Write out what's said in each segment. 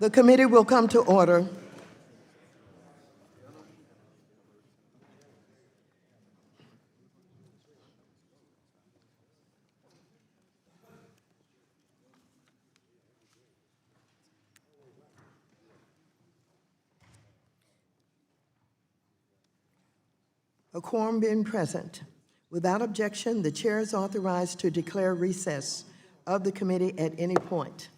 The committee will come to order. A quorum being present, without objection, the chair is authorized to declare recess of the committee at any point.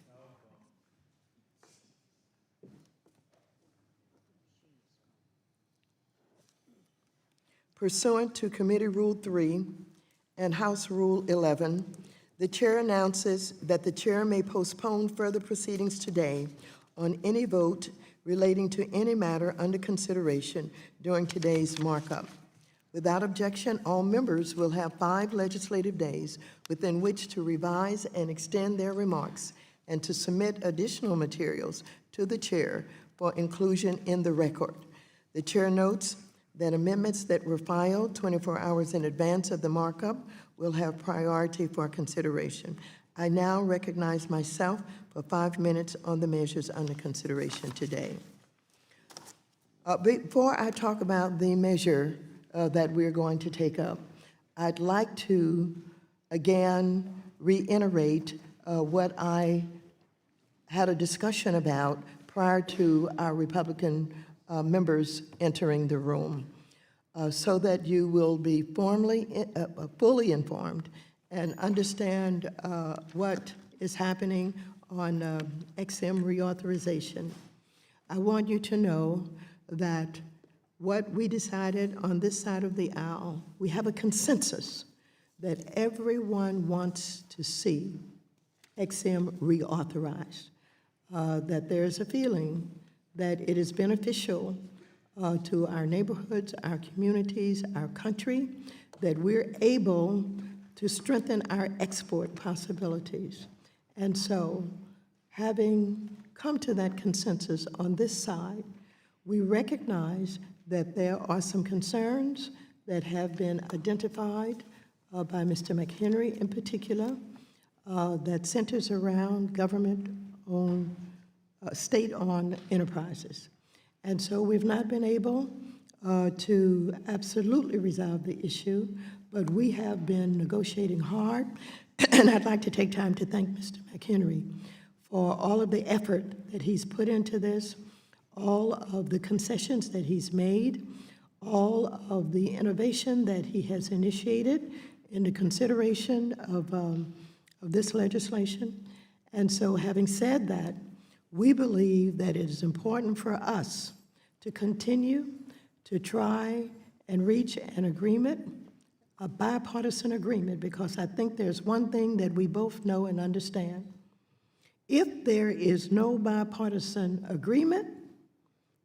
Pursuant to Committee Rule 3 and House Rule 11, the chair announces that the chair may postpone further proceedings today on any vote relating to any matter under consideration during today's markup. Without objection, all members will have 5 legislative days within which to revise and extend their remarks and to submit additional materials to the chair for inclusion in the record. The chair notes that amendments that were filed 24 hours in advance of the markup will have priority for consideration. I now recognize myself for 5 minutes on the measures under consideration today. Before I talk about the measure that we're going to take up, I'd like to again reiterate what I had a discussion about prior to our Republican members entering the room, so that you will be fully informed and understand what is happening on XM reauthorization. I want you to know that what we decided on this side of the aisle, we have a consensus that everyone wants to see XM reauthorized, that there's a feeling that it is beneficial to our neighborhoods, our communities, our country, that we're able to strengthen our export possibilities. And so, having come to that consensus on this side, we recognize that there are some concerns that have been identified by Mr. McHenry in particular, that centers around government-owned, state-owned enterprises. And so we've not been able to absolutely resolve the issue, but we have been negotiating hard, and I'd like to take time to thank Mr. McHenry for all of the effort that he's put into this, all of the concessions that he's made, all of the innovation that he has initiated in the consideration of this legislation. And so having said that, we believe that it is important for us to continue to try and reach an agreement, a bipartisan agreement, because I think there's one thing that we both know and understand. If there is no bipartisan agreement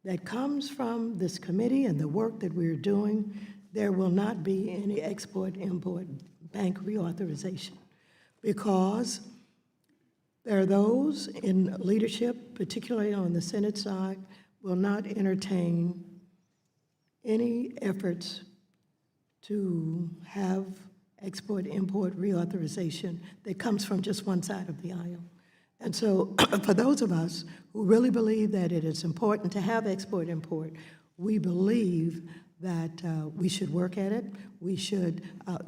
that comes from this committee and the work that we're doing, there will not be any Export-Import Bank reauthorization, because there are those in leadership, particularly on the Senate side, will not entertain any efforts to have export-import reauthorization that comes from just one side of the aisle. And so for those of us who really believe that it is important to have export-import, we believe that we should work at it. We should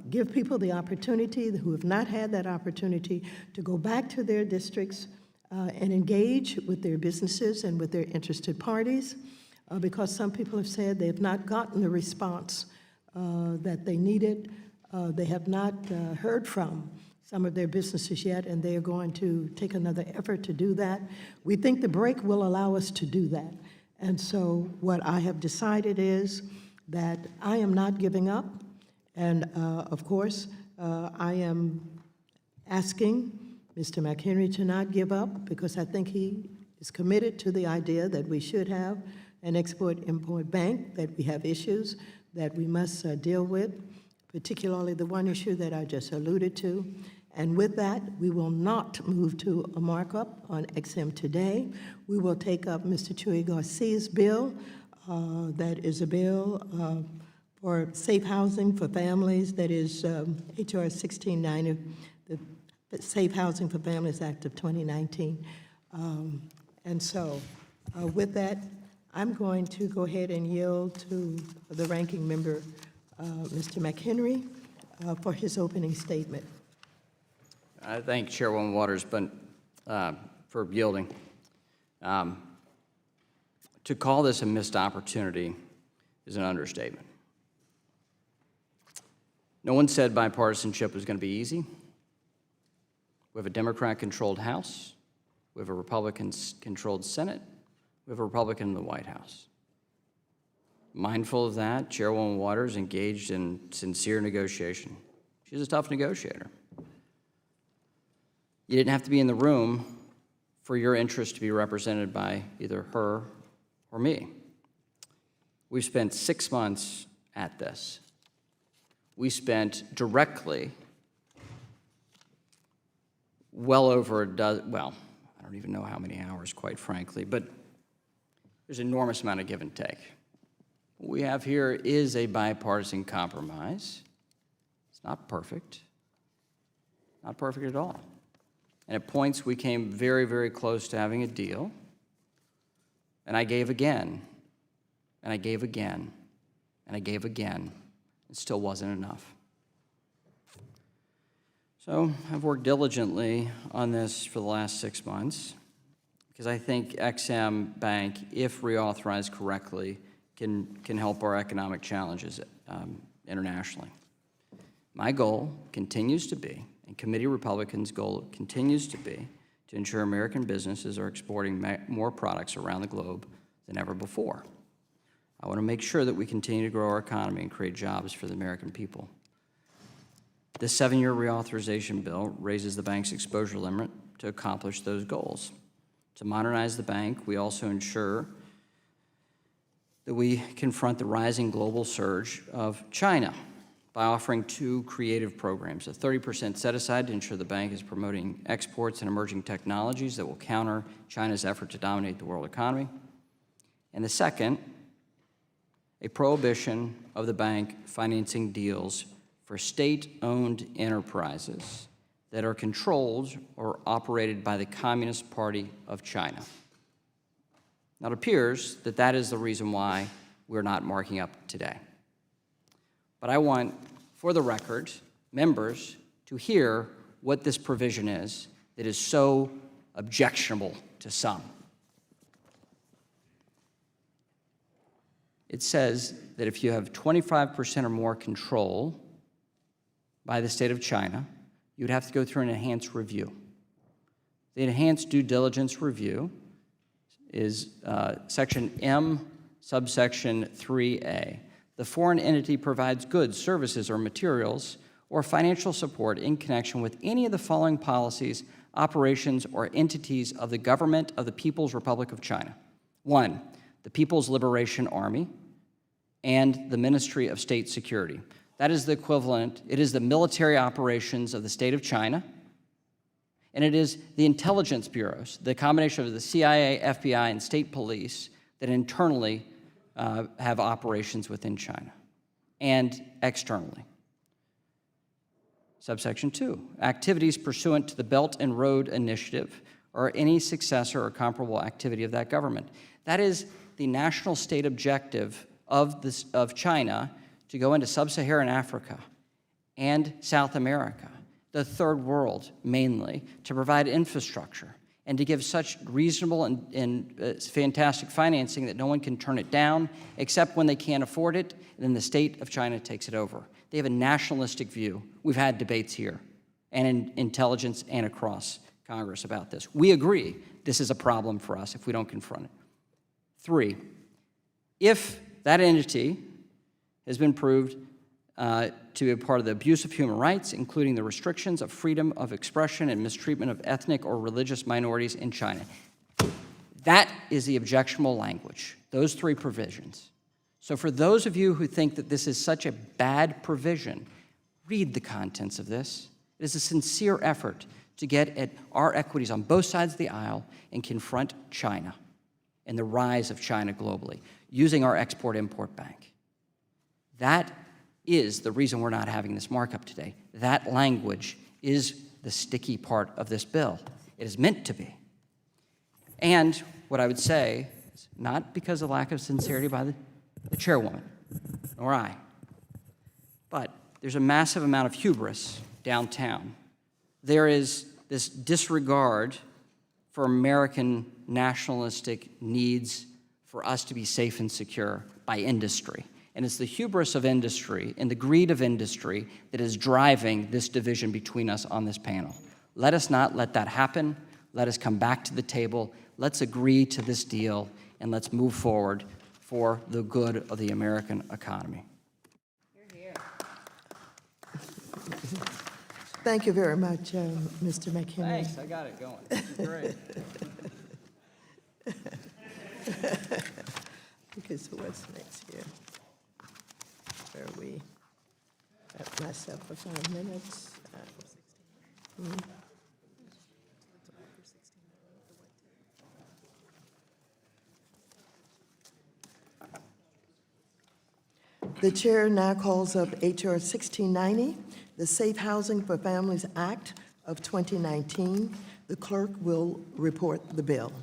give people the opportunity who have not had that opportunity to go back to their districts and engage with their businesses and with their interested parties, because some people have said they have not gotten the response that they needed. They have not heard from some of their businesses yet, and they are going to take another effort to do that. We think the break will allow us to do that. And so what I have decided is that I am not giving up, and of course, I am asking Mr. McHenry to not give up, because I think he is committed to the idea that we should have an export-import bank, that we have issues that we must deal with, particularly the one issue that I just alluded to. And with that, we will not move to a markup on XM today. We will take up Mr. Chuy Garcia's bill. That is a bill for safe housing for families. That is HR 1690, the Safe Housing for Families Act of 2019. And so, with that, I'm going to go ahead and yield to the ranking member, Mr. McHenry, for his opening statement. I thank Chairwoman Waters for yielding. To call this a missed opportunity is an understatement. No one said bipartisanship was going to be easy. We have a Democrat-controlled House. We have a Republican-controlled Senate. We have a Republican in the White House. Mindful of that, Chairwoman Waters engaged in sincere negotiation. She's a tough negotiator. You didn't have to be in the room for your interest to be represented by either her or me. We've spent 6 months at this. We spent directly well over a dozen, well, I don't even know how many hours, quite frankly, but there's an enormous amount of give and take. What we have here is a bipartisan compromise. It's not perfect at all. And at points, we came very, very close to having a deal. And I gave again, and I gave again, and I gave again. It still wasn't enough. So I've worked diligently on this for the last 6 months because I think XM Bank, if reauthorized correctly, can help our economic challenges internationally. My goal continues to be, and committee Republicans' goal continues to be, to ensure American businesses are exporting more products around the globe than ever before. I want to make sure that we continue to grow our economy and create jobs for the American people. This 7-year reauthorization bill raises the bank's exposure limit to accomplish those goals. To modernize the bank, we also ensure that we confront the rising global surge of China by offering 2 creative programs, a 30% set-aside to ensure the bank is promoting exports and emerging technologies that will counter China's effort to dominate the world economy, and the second, a prohibition of the bank financing deals for state-owned enterprises that are controlled or operated by the Communist Party of China. Now, it appears that that is the reason why we're not marking up today. But I want, for the record, members to hear what this provision is that is so objectionable to some. It says that if you have 25% or more control by the state of China, you would have to go through an enhanced review. The enhanced due diligence review is section M, subsection 3A. The foreign entity provides goods, services, or materials or financial support in connection with any of the following policies, operations, or entities of the government of the People's Republic of China. 1, the People's Liberation Army and the Ministry of State Security. That is the equivalent, it is the military operations of the state of China, and it is the intelligence bureaus, the combination of the CIA, FBI, and state police that internally have operations within China and externally. Subsection 2, activities pursuant to the Belt and Road Initiative or any successor or comparable activity of that government. That is the national state objective of China to go into sub-Saharan Africa and South America, the third world mainly, to provide infrastructure and to give such reasonable and fantastic financing that no one can turn it down except when they can't afford it, and then the state of China takes it over. They have a nationalistic view. We've had debates here and in intelligence and across Congress about this. We agree this is a problem for us if we don't confront it. 3, if that entity has been proved to be a part of the abuse of human rights, including the restrictions of freedom of expression and mistreatment of ethnic or religious minorities in China. That is the objectionable language, those 3 provisions. So for those of you who think that this is such a bad provision, read the contents of this. It is a sincere effort to get at our equities on both sides of the aisle and confront China and the rise of China globally using our Export-Import Bank. That is the reason we're not having this markup today. That language is the sticky part of this bill. It is meant to be. And what I would say is not because of lack of sincerity by the chairwoman, nor I, but there's a massive amount of hubris downtown. There is this disregard for American nationalistic needs for us to be safe and secure by industry. And it's the hubris of industry and the greed of industry that is driving this division between us on this panel. Let us not let that happen. Let us come back to the table. Let's agree to this deal, and let's move forward for the good of the American economy. Thank you very much, Mr. McHenry. Thanks, I got it going. This is great. Okay, so what's next here? Where are we? At myself for 5 minutes. The chair now calls up H.R. 1690, the Safe Housing for Families Act of 2019. The clerk will report the bill.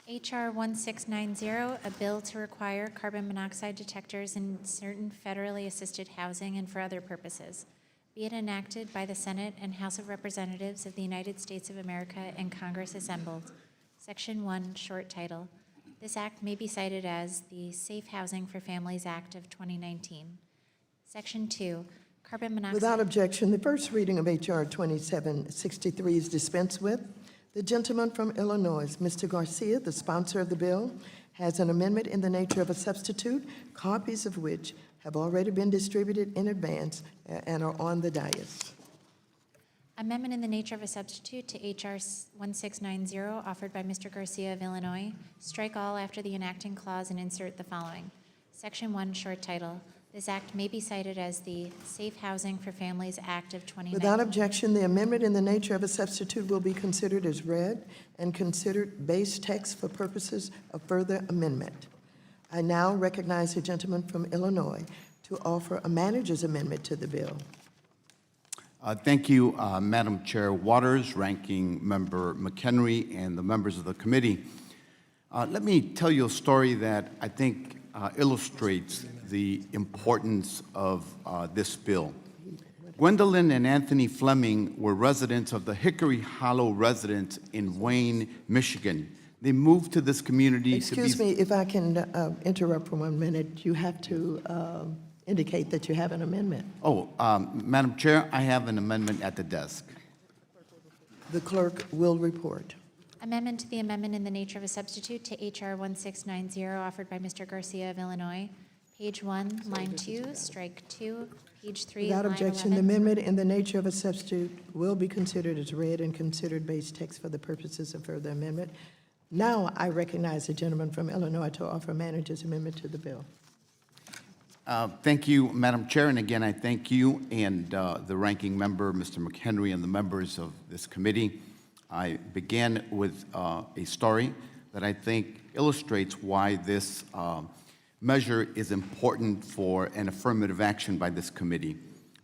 H.R. 1690, a bill to require carbon monoxide detectors in certain federally assisted housing and for other purposes. Be it enacted by the Senate and House of Representatives of the United States of America and Congress assembled. Section 1, short title. This act may be cited as the Safe Housing for Families Act of 2019. Section 2, carbon monoxide. Without objection, the first reading of H.R. 2763 is dispensed with. The gentleman from Illinois, Mr. Garcia, the sponsor of the bill, has an amendment in the nature of a substitute, copies of which have already been distributed in advance and are on the dais. Amendment in the nature of a substitute to H.R. 1690, offered by Mr. Garcia of Illinois. Strike all after the enacting clause and insert the following. Section 1, short title. This act may be cited as the Safe Housing for Families Act of 2019. Without objection, the amendment in the nature of a substitute will be considered as read and considered base text for purposes of further amendment. I now recognize the gentleman from Illinois to offer a manager's amendment to the bill. Thank you, Madam Chair Waters, Ranking Member McHenry, and the members of the committee. Let me tell you a story that I think illustrates the importance of this bill. Gwendolyn and Anthony Fleming were residents of the Hickory Hollow residence in Wayne, Michigan. They moved to this community Excuse me, if I can interrupt for 1 minute. You have to indicate that you have an amendment. Oh, Madam Chair, I have an amendment at the desk. The clerk will report. Amendment to the amendment in the nature of a substitute to H.R. 1690, offered by Mr. Garcia of Illinois. Page 1, line 2, strike 2. Page 3, Without line objection, the 11. amendment in the nature of a substitute will be considered as read and considered base text for the purposes of further amendment. Now I recognize the gentleman from Illinois to offer a manager's amendment to the bill. Thank you, Madam Chair, and again, I thank you and the ranking member, Mr. McHenry, and the members of this committee. I began with a story that I think illustrates why this measure is important for an affirmative action by this committee.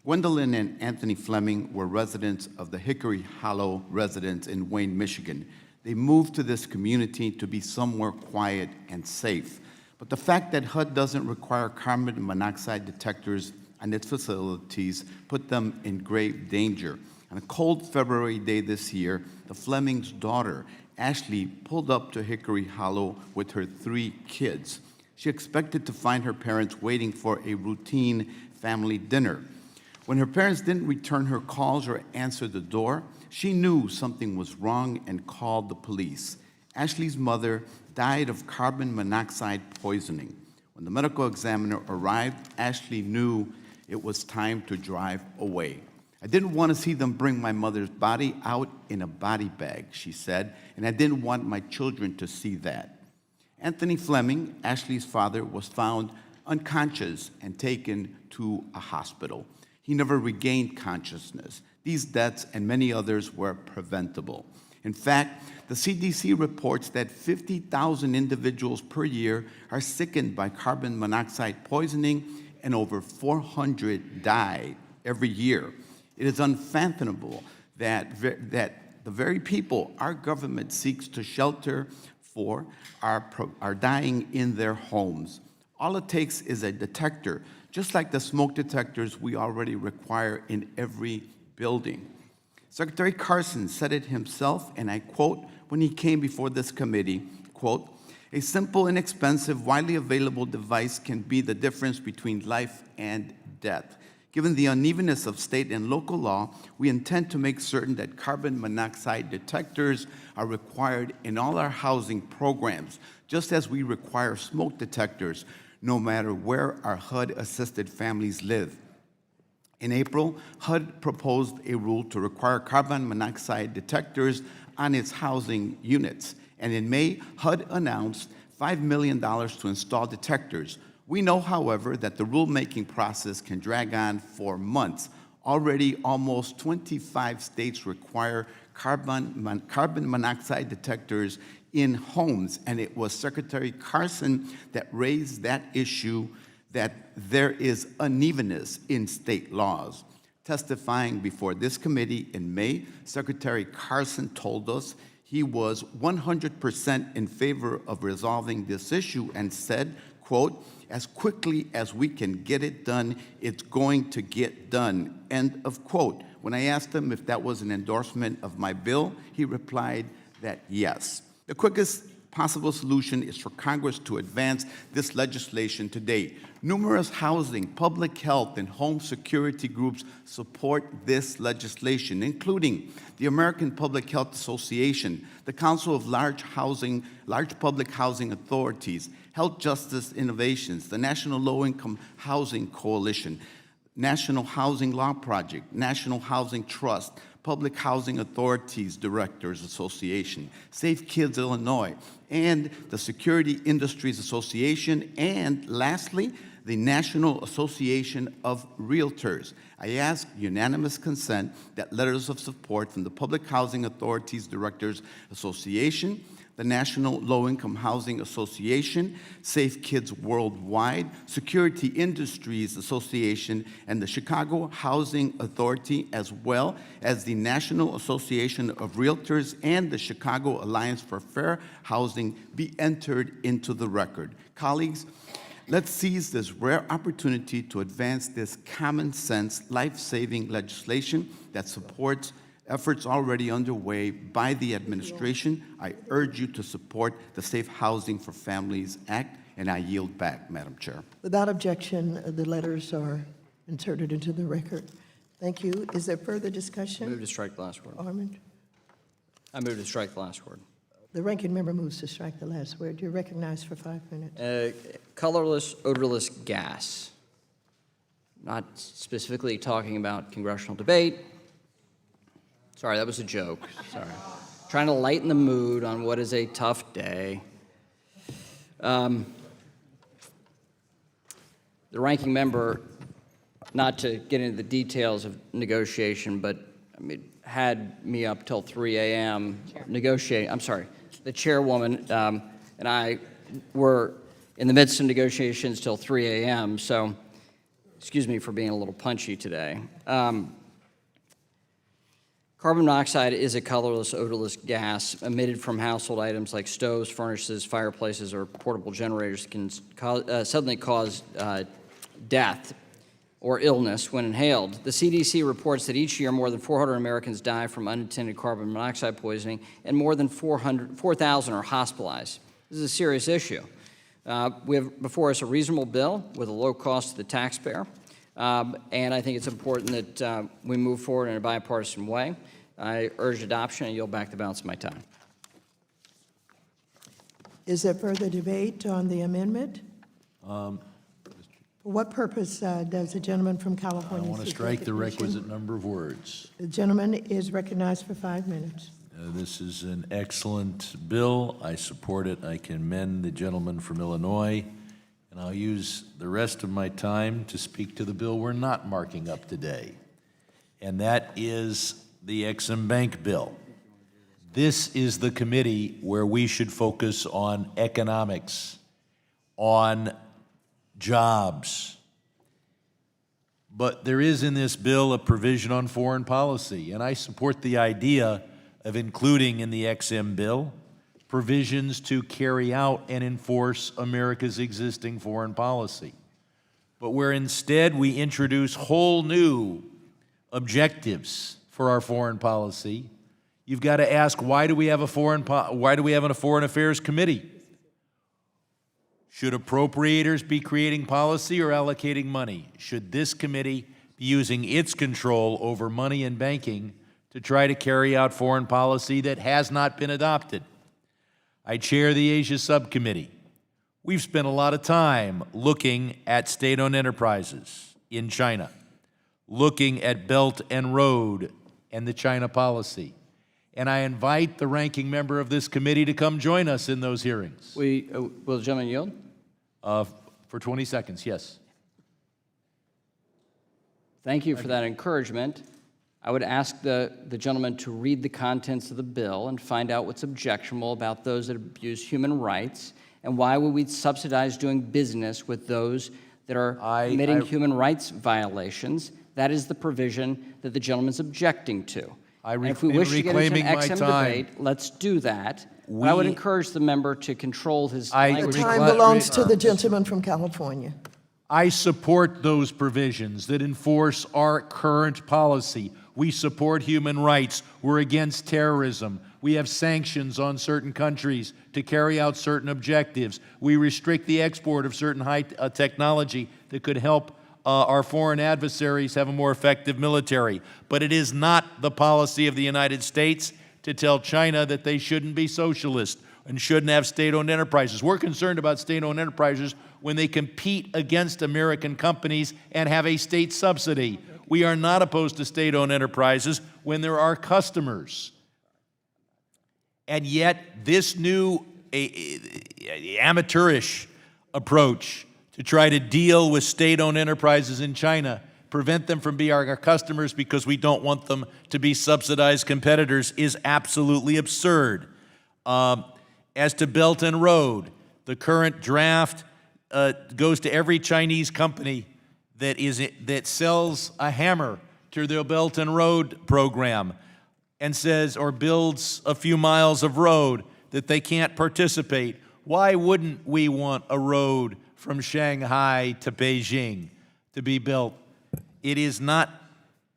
Gwendolyn and Anthony Fleming were residents of the Hickory Hollow residence in Wayne, Michigan. They moved to this community to be somewhere quiet and safe. But the fact that HUD doesn't require carbon monoxide detectors on its facilities put them in grave danger. On a cold February day this year, the Fleming's daughter, Ashley, pulled up to Hickory Hollow with her 3 kids. She expected to find her parents waiting for a routine family dinner. When her parents didn't return her calls or answer the door, she knew something was wrong and called the police. Ashley's mother died of carbon monoxide poisoning. When the medical examiner arrived, Ashley knew it was time to drive away. I didn't want to see them bring my mother's body out in a body bag, she said, and I didn't want my children to see that. Anthony Fleming, Ashley's father, was found unconscious and taken to a hospital. He never regained consciousness. These deaths and many others were preventable. In fact, the CDC reports that 50,000 individuals per year are sickened by carbon monoxide poisoning, and over 400 die every year. It is unfathomable that the very people our government seeks to shelter for are dying in their homes. All it takes is a detector, just like the smoke detectors we already require in every building. Secretary Carson said it himself, and I quote, when he came before this committee, quote, "A simple, inexpensive, widely available device can be the difference between life and death. Given the unevenness of state and local law, we intend to make certain that carbon monoxide detectors are required in all our housing programs, just as we require smoke detectors, no matter where our HUD-assisted families live." In April, HUD proposed a rule to require carbon monoxide detectors on its housing units. And in May, HUD announced $5 million to install detectors. We know, however, that the rulemaking process can drag on for months. Already, almost 25 states require carbon monoxide detectors in homes, and it was Secretary Carson that raised that issue, that there is unevenness in state laws. Testifying before this committee in May, Secretary Carson told us he was 100% in favor of resolving this issue and said, quote, "As quickly as we can get it done, it's going to get done," end of quote. When I asked him if that was an endorsement of my bill, he replied that yes. The quickest possible solution is for Congress to advance this legislation today. Numerous housing, public health, and home security groups support this legislation, including the American Public Health Association, the Council of Large Public Housing Authorities, Health Justice Innovations, the National Low-Income Housing Coalition, National Housing Law Project, National Housing Trust, Public Housing Authorities Directors Association, Safe Kids Illinois, and the Security Industries Association, and lastly, the National Association of Realtors. I ask unanimous consent that letters of support from the Public Housing Authorities Directors Association, the National Low-Income Housing Association, Safe Kids Worldwide, Security Industries Association, and the Chicago Housing Authority, as well as the National Association of Realtors and the Chicago Alliance for Fair Housing, be entered into the record. Colleagues, let's seize this rare opportunity to advance this common-sense, life-saving legislation that supports efforts already underway by the administration. I urge you to support the Safe Housing for Families Act, and I yield back, Madam Chair. Without objection, the letters are inserted into the record. Thank you. Is there further discussion? Move to strike the last word. Armand? I move to strike the last word. The ranking member moves to strike the last word. You're recognized for 5 minutes. Colorless, odorless gas. Not specifically talking about congressional debate. Sorry, that was a joke. Sorry. Trying to lighten the mood on what is a tough day. The ranking member, not to get into the details of negotiation, but I mean, had me up till 3 a.m. negotiating. I'm sorry, the chairwoman and I were in the midst of negotiations till 3 a.m., so excuse me for being a little punchy today. Carbon monoxide is a colorless, odorless gas emitted from household items like stoves, furnaces, fireplaces, or portable generators. Can suddenly cause death or illness when inhaled. The CDC reports that each year more than 400 Americans die from unintended carbon monoxide poisoning, and more than 4,000 are hospitalized. This is a serious issue. We have before us a reasonable bill with a low cost to the taxpayer, and I think it's important that we move forward in a bipartisan way. I urge adoption and yield back the balance of my time. Is there further debate on the amendment? For what purpose does the gentleman from I California want to seek strike the recognition? requisite number of words. The gentleman is recognized for 5 minutes. This is an excellent bill. I support it. I commend the gentleman from Illinois, and I'll use the rest of my time to speak to the bill we're not marking up today, and that is the Ex-Im Bank bill. This is the committee where we should focus on economics, on jobs. But there is in this bill a provision on foreign policy, and I support the idea of including in the XM bill provisions to carry out and enforce America's existing foreign policy, but where instead we introduce whole new objectives for our foreign policy, you've got to ask, why do we have a foreign affairs committee? Should appropriators be creating policy or allocating money? Should this committee be using its control over money and banking to try to carry out foreign policy that has not been adopted? I chair the Asia Subcommittee. We've spent a lot of time looking at state-owned enterprises in China, looking at Belt and Road and the China policy. And I invite the ranking member of this committee to come join us in those hearings. Will the gentleman yield? For 20 seconds, yes. Thank you for that encouragement. I would ask the gentleman to read the contents of the bill and find out what's objectionable about those that abuse human rights, and why would we subsidize doing business with those that are committing human rights violations. That is the provision that the gentleman's objecting to. And if we wish to get into an XM debate, let's do that. But I would encourage the member to control his The language. time belongs to the gentleman from California. I support those provisions that enforce our current policy. We support human rights. We're against terrorism. We have sanctions on certain countries to carry out certain objectives. We restrict the export of certain high technology that could help our foreign adversaries have a more effective military. But it is not the policy of the United States to tell China that they shouldn't be socialist and shouldn't have state-owned enterprises. We're concerned about state-owned enterprises when they compete against American companies and have a state subsidy. We are not opposed to state-owned enterprises when there are customers. And yet, this new amateurish approach to try to deal with state-owned enterprises in China, prevent them from being our customers because we don't want them to be subsidized competitors, is absolutely absurd. As to Belt and Road, the current draft goes to every Chinese company that sells a hammer to their Belt and Road program and says, or builds a few miles of road, that they can't participate. Why wouldn't we want a road from Shanghai to Beijing to be built? It is not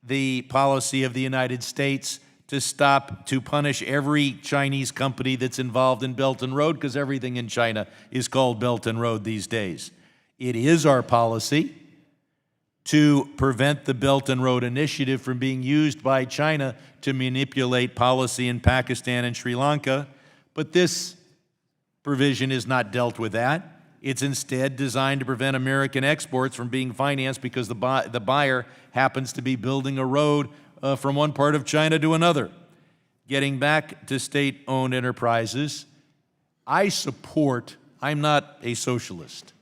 the policy of the United States to punish every Chinese company that's involved in Belt and Road, because everything in China is called Belt and Road these days. It is our policy to prevent the Belt and Road Initiative from being used by China to manipulate policy in Pakistan and Sri Lanka, but this provision is not dealt with that. It's instead designed to prevent American exports from being financed because the buyer happens to be building a road from one part of China to another. Getting back to state-owned enterprises, I'm not a socialist.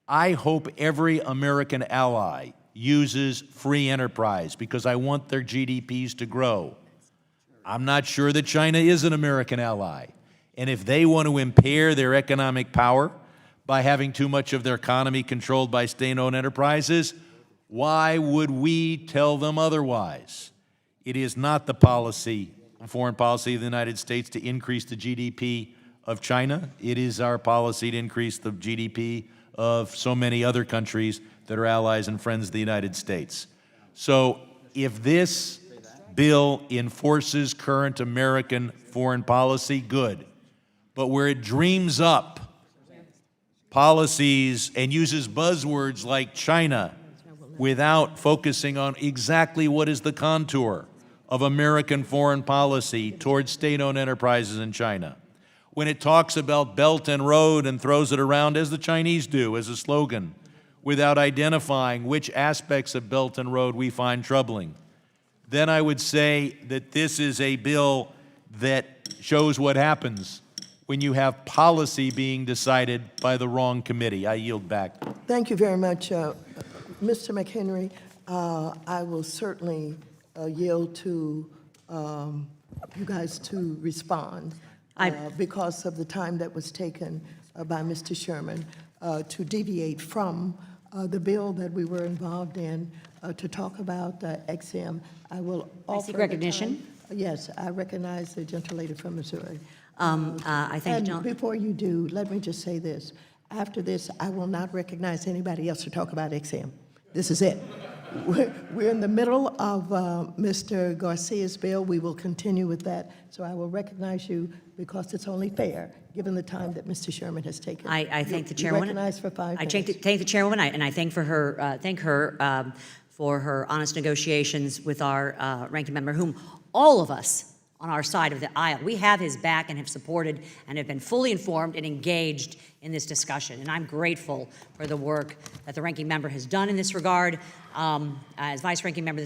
I hope every American ally uses free enterprise because I want their GDPs to grow. I'm not sure that China is an American ally. And if they want to impair their economic power by having too much of their economy controlled by state-owned enterprises, why would we tell them otherwise? It is not the foreign policy of the United States to increase the GDP of China. It is our policy to increase the GDP of so many other countries that are allies and friends of the United States. So if this bill enforces current American foreign policy, good. But where it dreams up policies and uses buzzwords like China without focusing on exactly what is the contour of American foreign policy towards state-owned enterprises in China, when it talks about Belt and Road and throws it around as the Chinese do as a slogan, without identifying which aspects of Belt and Road we find troubling, then I would say that this is a bill that shows what happens when you have policy being decided by the wrong committee. I yield back. Thank you very much, Mr. McHenry. I will certainly yield to you guys to respond because of the time that was taken by Mr. Sherman to deviate from the bill that we were involved in to talk about XM. I will offer seek recognition. Yes, I recognize the gentlelady from Missouri. I thank the And gentleman. before you do, let me just say this. After this, I will not recognize anybody else to talk about XM. This is it. We're in the middle of Mr. Garcia's bill. We will continue with that. So I will recognize you because it's only fair, given the time that Mr. Sherman has taken. I thank the You're chairwoman. recognized for 5 I minutes. thank the chairwoman, and I thank her for her honest negotiations with our ranking member, whom all of us on our side of the aisle, we have his back and have supported and have been fully informed and engaged in this discussion. And I'm grateful for the work that the ranking member has done in this regard. As vice ranking member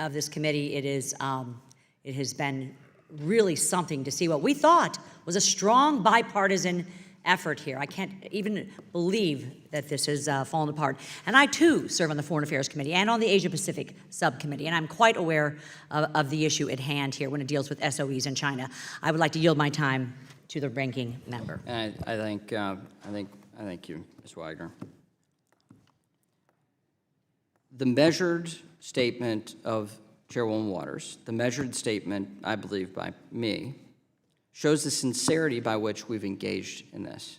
of this committee, it has been really something to see what we thought was a strong bipartisan effort here. I can't even believe that this has fallen apart. And I, too, serve on the Foreign Affairs Committee and on the Asia-Pacific Subcommittee, and I'm quite aware of the issue at hand here when it deals with SOEs in China. I would like to yield my time to the ranking member. And I thank you, Ms. Wagner. The measured statement of Chairwoman Waters, the measured statement, I believe, by me, shows the sincerity by which we've engaged in this.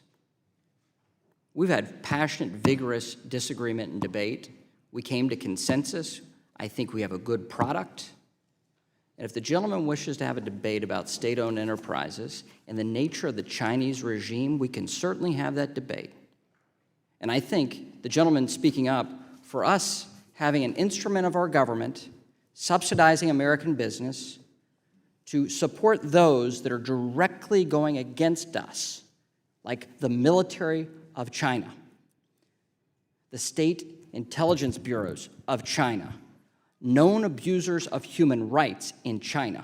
We've had passionate, vigorous disagreement and debate. We came to consensus. I think we have a good product. And if the gentleman wishes to have a debate about state-owned enterprises and the nature of the Chinese regime, we can certainly have that debate. And I think the gentleman speaking up, for us having an instrument of our government subsidizing American business to support those that are directly going against us, like the military of China, the state intelligence bureaus of China, known abusers of human rights in China.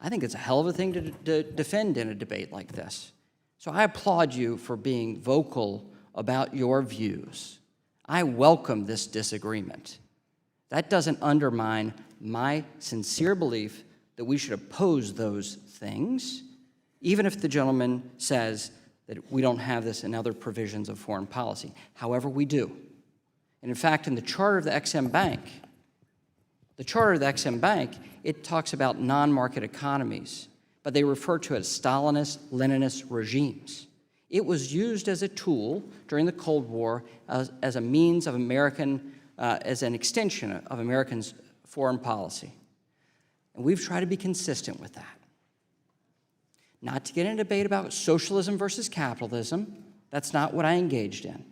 I think it's a hell of a thing to defend in a debate like this. So I applaud you for being vocal about your views. I welcome this disagreement. That doesn't undermine my sincere belief that we should oppose those things, even if the gentleman says that we don't have this in other provisions of foreign policy. However, we do. And in fact, in the charter of the XM Bank, it talks about non-market economies, but they refer to it as Stalinist, Leninist regimes. It was used as a tool during the Cold War as a means of as an extension of Americans' foreign policy. And we've tried to be consistent with that. Not to get in a debate about socialism versus capitalism, that's not what I engaged in,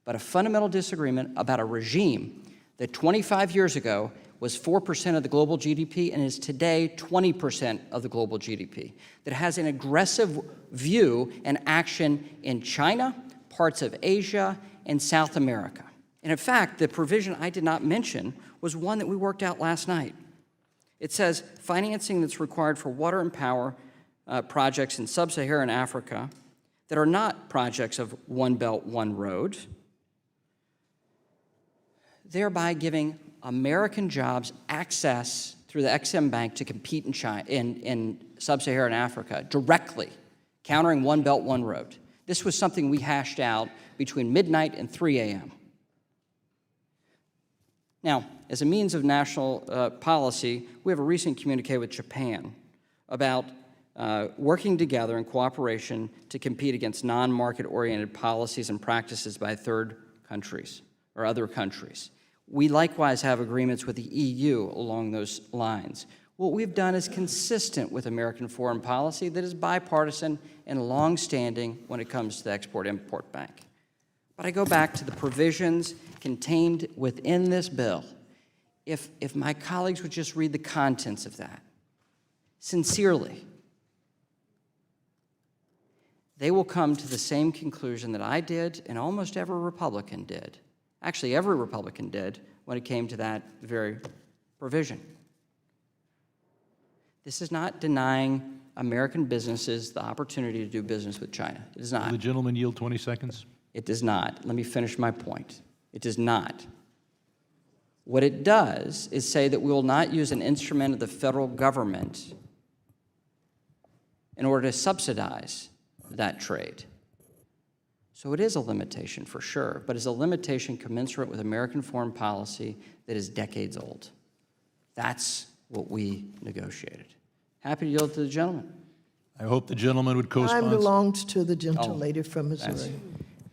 but a fundamental disagreement about a regime that 25 years ago was 4% of the global GDP and is today 20% of the global GDP, that has an aggressive view and action in China, parts of Asia, and South America. And in fact, the provision I did not mention was one that we worked out last night. It says financing that's required for water and power projects in sub-Saharan Africa that are not projects of One Belt, One Road, thereby giving American jobs access through the XM Bank to compete in China, in sub-Saharan Africa directly, countering One Belt, One Road. This was something we hashed out between midnight and 3 a.m. Now, as a means of national policy, we have a recent communique with Japan about working together in cooperation to compete against non-market-oriented policies and practices by third countries or other countries. We likewise have agreements with the EU along those lines. What we've done is consistent with American foreign policy that is bipartisan and long-standing when it comes to the Export-Import Bank. But I go back to the provisions contained within this bill. If my colleagues would just read the contents of that, sincerely, they will come to the same conclusion that I did and almost every Republican did. Actually, every Republican did when it came to that very provision. This is not denying American businesses the opportunity to do business with China. It is not. Will the gentleman yield 20 seconds? It does not. Let me finish my point. It does not. What it does is say that we will not use an instrument of the federal government in order to subsidize that trade. So it is a limitation for sure, but it's a limitation commensurate with American foreign policy that is decades old. That's what we negotiated. Happy to yield to the gentleman. I hope the gentleman would Time co-sponsor. belongs to the gentle Oh, lady from That's- Missouri.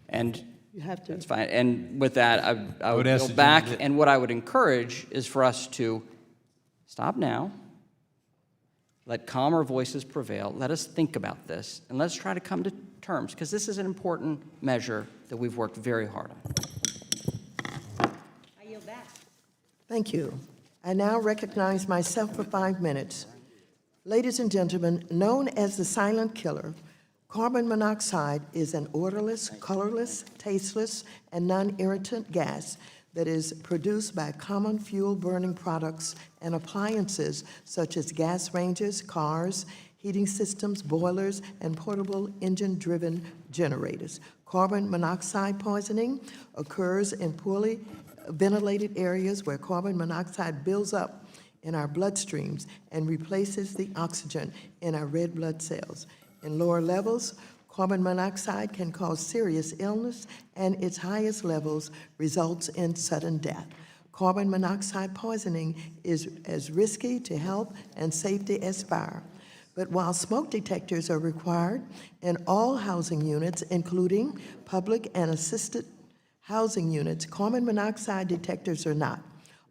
And You have to. that's fine. And with that, I would would ask go the back, gentleman- and what I would encourage is for us to stop now, let calmer voices prevail, let us think about this, and let's try to come to terms, because this is an important measure that we've worked very hard on. I yield back. Thank you. I now recognize myself for 5 minutes. Ladies and gentlemen, known as the silent killer, carbon monoxide is an odorless, colorless, tasteless, and non-irritant gas that is produced by common fuel-burning products and appliances such as gas ranges, cars, heating systems, boilers, and portable engine-driven generators. Carbon monoxide poisoning occurs in poorly ventilated areas where carbon monoxide builds up in our bloodstreams and replaces the oxygen in our red blood cells. In lower levels, carbon monoxide can cause serious illness, and its highest levels results in sudden death. Carbon monoxide poisoning is as risky to health and safety as fire. But while smoke detectors are required in all housing units, including public and assisted housing units, carbon monoxide detectors are not.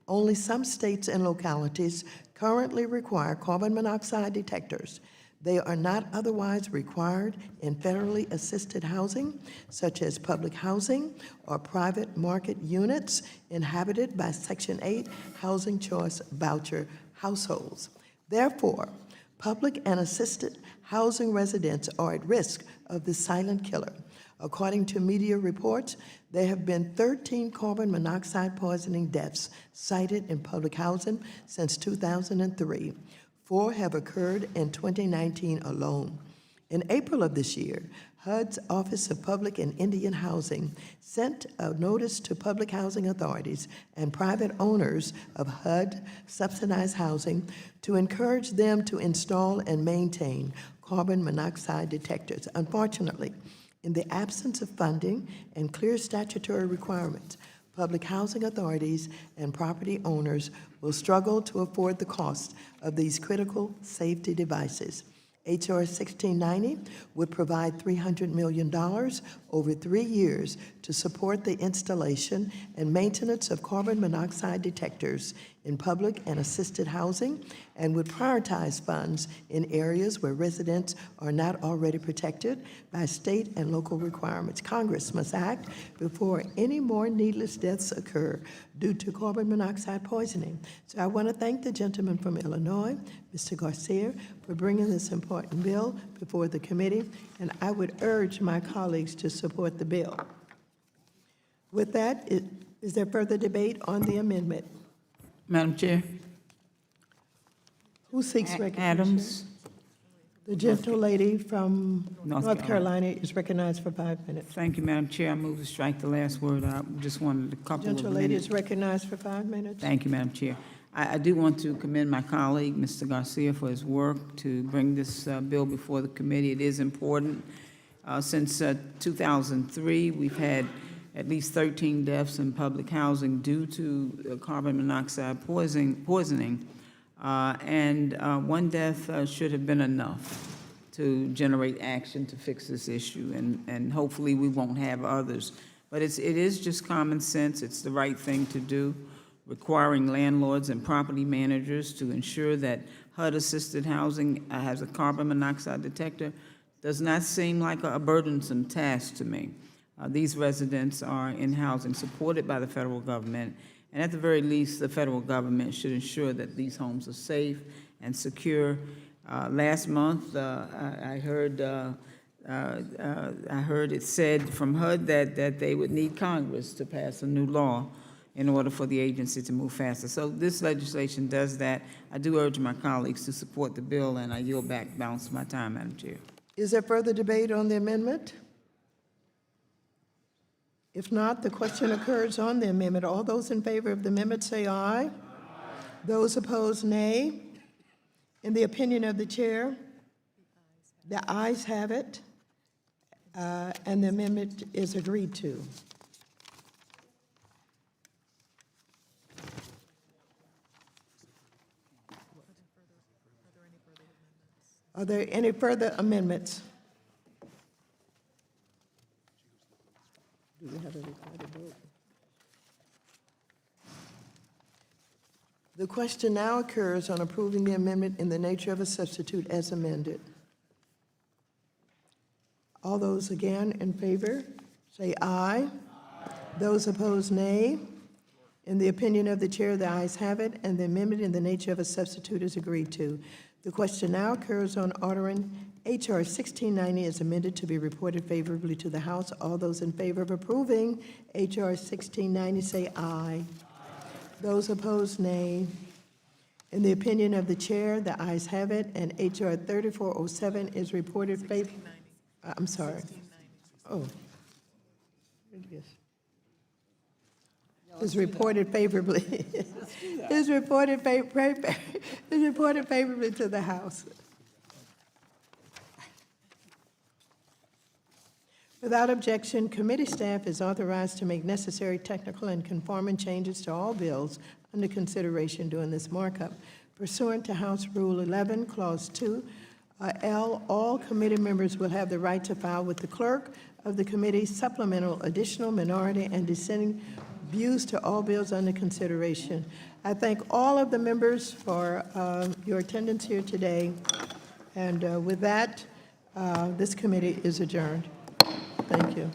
Only some states and localities currently require carbon monoxide detectors. They are not otherwise required in federally assisted housing, such as public housing or private market units inhabited by Section 8 Housing Choice Voucher households. Therefore, public and assisted housing residents are at risk of the silent killer. According to media reports, there have been 13 carbon monoxide poisoning deaths cited in public housing since 2003. 4 have occurred in 2019 alone. In April of this year, HUD's Office of Public and Indian Housing sent a notice to public housing authorities and private owners of HUD subsidized housing to encourage them to install and maintain carbon monoxide detectors. Unfortunately, in the absence of funding and clear statutory requirements, public housing authorities and property owners will struggle to afford the cost of these critical safety devices. H.R. 1690 would provide $300 million over 3 years to support the installation and maintenance of carbon monoxide detectors in public and assisted housing, and would prioritize funds in areas where residents are not already protected by state and local requirements. Congress must act before any more needless deaths occur due to carbon monoxide poisoning. So I want to thank the gentleman from Illinois, Mr. Garcia, for bringing this important bill before the committee, and I would urge my colleagues to support the bill. With that, is there further debate on the amendment? Madam Chair. Who seeks recognition? Adams. The gentle lady from North North Carolina is recognized for 5 minutes. Thank you, Madam Chair. I move to strike the last word out. Just wanted a couple of Gentle lady minutes. is recognized for 5 minutes. Thank you, Madam Chair. I do want to commend my colleague, Mr. Garcia, for his work to bring this bill before the committee. It is important. Since 2003, we've had at least 13 deaths in public housing due to carbon monoxide poisoning. And one death should have been enough to generate action to fix this issue, and hopefully we won't have others. But it is just common sense. It's the right thing to do, requiring landlords and property managers to ensure that HUD-assisted housing has a carbon monoxide detector does not seem like a burdensome task to me. These residents are in housing supported by the federal government, and at the very least, the federal government should ensure that these homes are safe and secure. Last month, I heard it said from HUD that they would need Congress to pass a new law in order for the agency to move faster. So this legislation does that. I do urge my colleagues to support the bill, and I yield back balance of my time, Madam Chair. Is there further debate on the amendment? If not, the question occurs on the amendment. All those in favor of the amendment say aye. Aye. Those opposed, nay. In the opinion of the chair, the ayes have it, and the amendment is agreed to. Are there any further amendments? Do we have a recorded vote? The question now occurs on approving the amendment in the nature of a substitute as amended. All those again in favor, say aye. Those opposed, nay. In the opinion of the chair, the ayes have it, and the amendment in the nature of a substitute is agreed to. The question now occurs on ordering H.R. 1690 as amended to be reported favorably to the House. All those in favor of approving H.R. 1690, say aye. Those opposed, nay. In the opinion of the chair, the ayes have it, and H.R. 3407 is reported I'm sorry. Oh. Is reported favorably. Is reported favorably to the House. Without objection, committee staff is authorized to make necessary technical and conforming changes to all bills under consideration during this markup. Pursuant to House Rule 11, Clause 2, L, all committee members will have the right to file with the clerk of the committee supplemental, additional, minority, and dissenting views to all bills under consideration. I thank all of the members for your attendance here today. And with that, this committee is adjourned. Thank you.